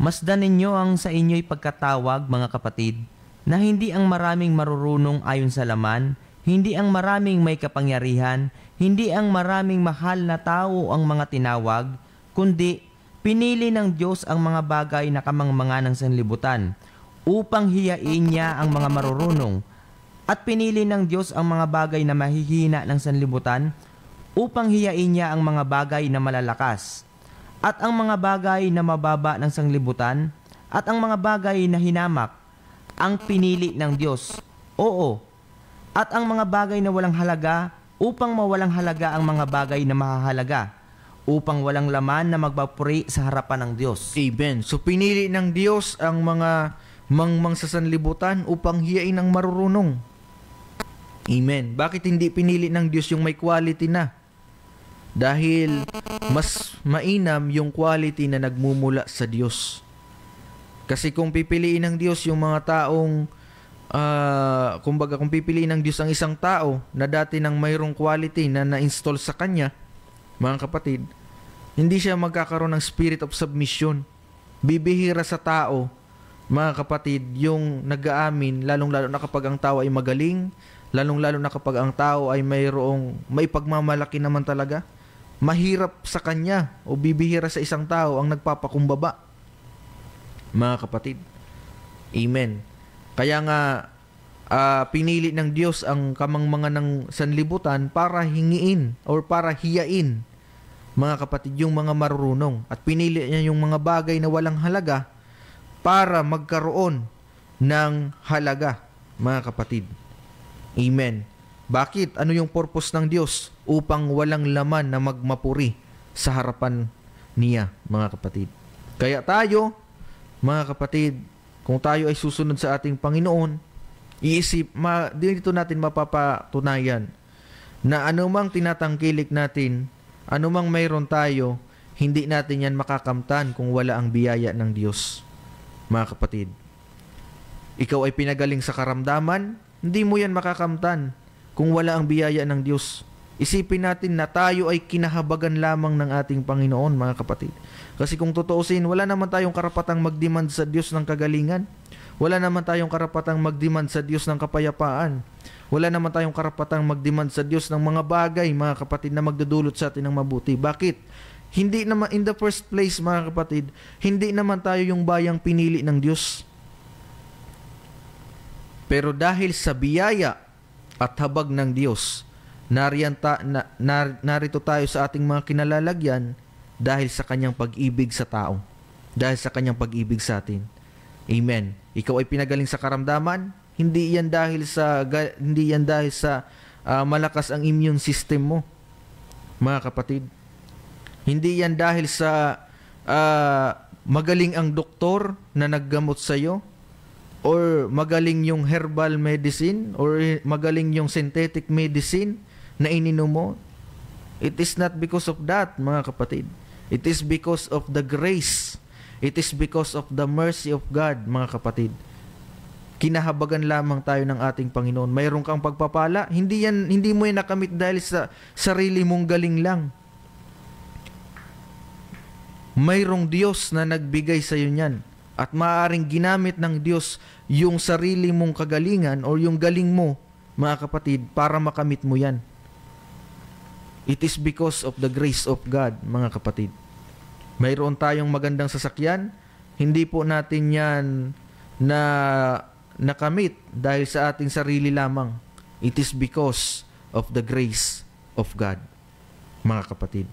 masdan ninyo ang sa inyo'y pagkatawag, mga kapatid, na hindi ang maraming marurunong ayon sa laman, hindi ang maraming may kapangyarihan, hindi ang maraming mahal na tao ang mga tinawag, kundi pinili ng Diyos ang mga bagay na kamangmangan ng sanlibutan, upang hiyain niya ang mga marurunong, at pinili ng Diyos ang mga bagay na mahihina ng sanlibutan, upang hiyain niya ang mga bagay na malalakas, at ang mga bagay na mababa ng sanglibutan, at ang mga bagay na hinamak, ang pinili ng Diyos. Oo, at ang mga bagay na walang halaga, upang mawalang halaga ang mga bagay na mahahalaga, upang walang laman na magpapuri sa harapan ng Diyos. Amen. So pinili ng Diyos ang mga mangmang sa sanlibutan upang hiyain ang marurunong. Amen. Bakit hindi pinili ng Diyos yung may quality na? Dahil mas mainam yung quality na nagmumula sa Diyos. Kasi kung pipiliin ng Diyos yung mga taong kung pipiliin ng Diyos ang isang tao na dati nang mayroong quality na na-install sa kanya, mga kapatid, hindi siya magkakaroon ng spirit of submission. Bibihira sa tao, mga kapatid, yung nag-aamin, lalong-lalo na kapag ang tao ay magaling, lalong-lalo na kapag ang tao ay mayroong may pagmamalaki naman talaga, mahirap sa kanya o bibihira sa isang tao ang nagpapakumbaba. Mga kapatid. Amen. Kaya nga, pinili ng Diyos ang kamangmangan ng sanlibutan para hingiin or para hiyain, mga kapatid, yung mga marurunong. At pinili niya yung mga bagay na walang halaga para magkaroon ng halaga, mga kapatid. Amen. Bakit? Ano yung purpose ng Diyos? Upang walang laman na magmapuri sa harapan niya, mga kapatid. Kaya tayo, mga kapatid, kung tayo ay susunod sa ating Panginoon, dito natin mapapatunayan na anumang tinatangkilik natin, anumang mayroon tayo, hindi natin yan makakamtan kung wala ang biyaya ng Diyos. Mga kapatid, ikaw ay pinagaling sa karamdaman, hindi mo yan makakamtan kung wala ang biyaya ng Diyos. Isipin natin na tayo ay kinahabagan lamang ng ating Panginoon, mga kapatid. Kasi kung tutuusin, wala naman tayong karapatang magdemand sa Diyos ng kagalingan. Wala naman tayong karapatang magdemand sa Diyos ng kapayapaan. Wala naman tayong karapatang magdemand sa Diyos ng mga bagay, mga kapatid, na magdudulot sa atin ng mabuti. Bakit? Hindi naman, in the first place, mga kapatid, hindi naman tayo yung bayang pinili ng Diyos. Pero dahil sa biyaya at habag ng Diyos, narito tayo sa ating mga kinalalagyan dahil sa kanyang pag-ibig sa tao. Dahil sa kanyang pag-ibig sa atin. Amen. Ikaw ay pinagaling sa karamdaman, hindi yan dahil sa malakas ang immune system mo, mga kapatid. Hindi yan dahil sa magaling ang doktor na naggamot sa iyo, or magaling yung herbal medicine, or magaling yung synthetic medicine na ininom mo. It is not because of that, mga kapatid. It is because of the grace. It is because of the mercy of God, mga kapatid. Kinahabagan lamang tayo ng ating Panginoon. Mayroon kang pagpapala, hindi mo yan nakamit dahil sa sarili mong galing lang. Mayroong Diyos na nagbigay sa iyo niyan. At maaaring ginamit ng Diyos yung sarili mong kagalingan o yung galing mo, mga kapatid, para makamit mo yan. It is because of the grace of God, mga kapatid. Mayroon tayong magandang sasakyan, hindi po natin yan na nakamit dahil sa ating sarili lamang. It is because of the grace of God, mga kapatid.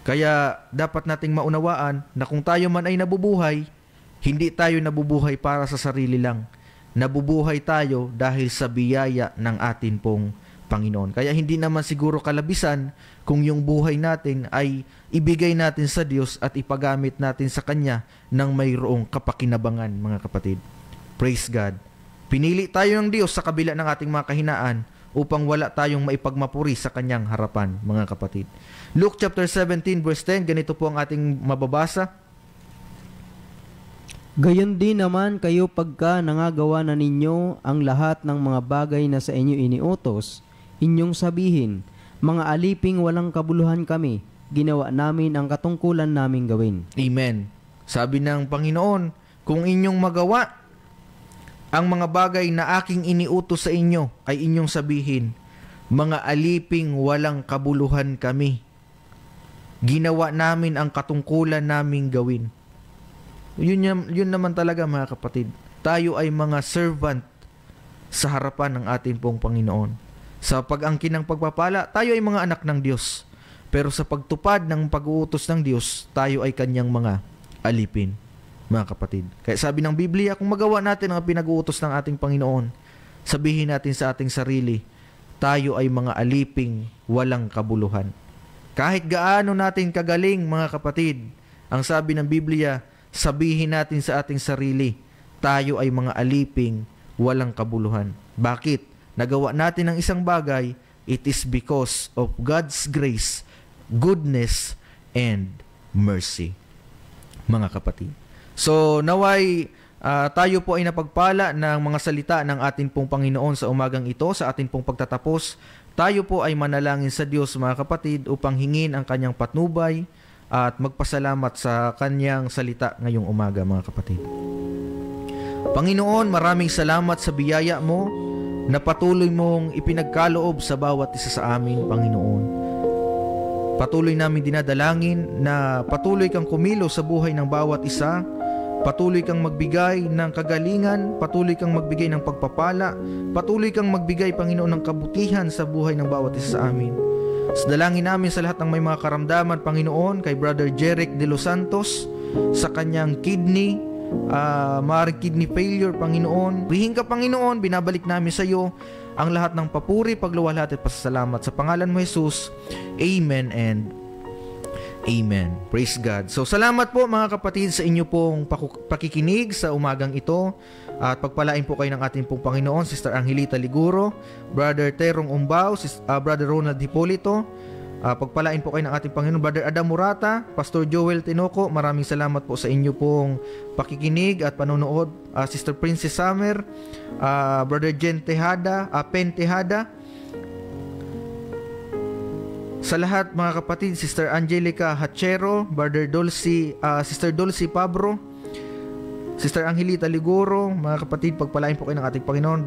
Kaya dapat nating maunawaan na kung tayo man ay nabubuhay, hindi tayo nabubuhay para sa sarili lang. Nabubuhay tayo dahil sa biyaya ng atin pong Panginoon. Kaya hindi naman siguro kalabisan kung yung buhay natin ay ibigay natin sa Diyos at ipagamit natin sa Kanya ng mayroong kapakinabangan, mga kapatid. Praise God. Pinili tayo ng Diyos sa kabila ng ating mga kahinaan upang wala tayong maipagmapuri sa Kanyang harapan, mga kapatid. Luke chapter 17 verse 10, ganito po ang ating mababasa. Gayon din naman kayo pagka nangagawa na ninyo ang lahat ng mga bagay na sa inyo iniutos, inyong sabihin, mga aliping walang kabuluhan kami, ginawa namin ang katungkulan naming gawin. Amen. Sabi ng Panginoon, kung inyong magawa ang mga bagay na aking iniutos sa inyo, ay inyong sabihin, mga aliping walang kabuluhan kami, ginawa namin ang katungkulan naming gawin. Yun naman talaga, mga kapatid. Tayo ay mga servant sa harapan ng ating pong Panginoon. Sa pag-angkin ng pagpapala, tayo ay mga anak ng Diyos. Pero sa pagtupad ng pag-uutos ng Diyos, tayo ay Kanyang mga alipin, mga kapatid. Kaya sabi ng Biblia, kung magawa natin ang pinag-uutos ng ating Panginoon, sabihin natin sa ating sarili, tayo ay mga aliping walang kabuluhan. Kahit gaano natin kagaling, mga kapatid, ang sabi ng Biblia, sabihin natin sa ating sarili, tayo ay mga aliping walang kabuluhan. Bakit? Nagawa natin ang isang bagay, it is because of God's grace, goodness, and mercy. Mga kapatid. So, naway tayo po ay napagpala ng mga salita ng ating pong Panginoon sa umagang ito, sa ating pong pagtatapos. Tayo po ay manalangin sa Diyos, mga kapatid, upang hingin ang Kanyang patnubay at magpasalamat sa Kanyang salita ngayong umaga, mga kapatid. Panginoon, maraming salamat sa biyaya mo na patuloy mong ipinagkaloob sa bawat isa sa amin, Panginoon. Patuloy namin dinadalangin na patuloy kang kumilos sa buhay ng bawat isa. Patuloy kang magbigay ng kagalingan, patuloy kang magbigay ng pagpapala, patuloy kang magbigay, Panginoon, ng kabutihan sa buhay ng bawat isa sa amin. Dalangin namin sa lahat ng may mga karamdaman, Panginoon, kay Brother Jeric de los Santos, sa kanyang kidney, maaaring kidney failure, Panginoon. Rihing ka, Panginoon, binabalik namin sa iyo ang lahat ng papuri, pagluwalhati at pasasalamat. Sa pangalan mo, Jesus, Amen and Amen. Praise God. So, salamat po mga kapatid sa inyo pong pakikinig sa umagang ito. At pagpalain po kayo ng ating pong Panginoon, Sister Angelita Liguro, Brother Terong Umbao, Brother Ronald Hipolito. Pagpalain po kayo ng ating Panginoon, Brother Adam Murata, Pastor Joel Tinoco. Maraming salamat po sa inyo pong pakikinig at panonood. Sister Princess Summer, Brother Pen Tejada. Sa lahat mga kapatid, Sister Angelica Hachero, Sister Dulcie Pabro, Sister Angelita Liguro, mga kapatid, pagpalain po kayo ng ating Panginoon.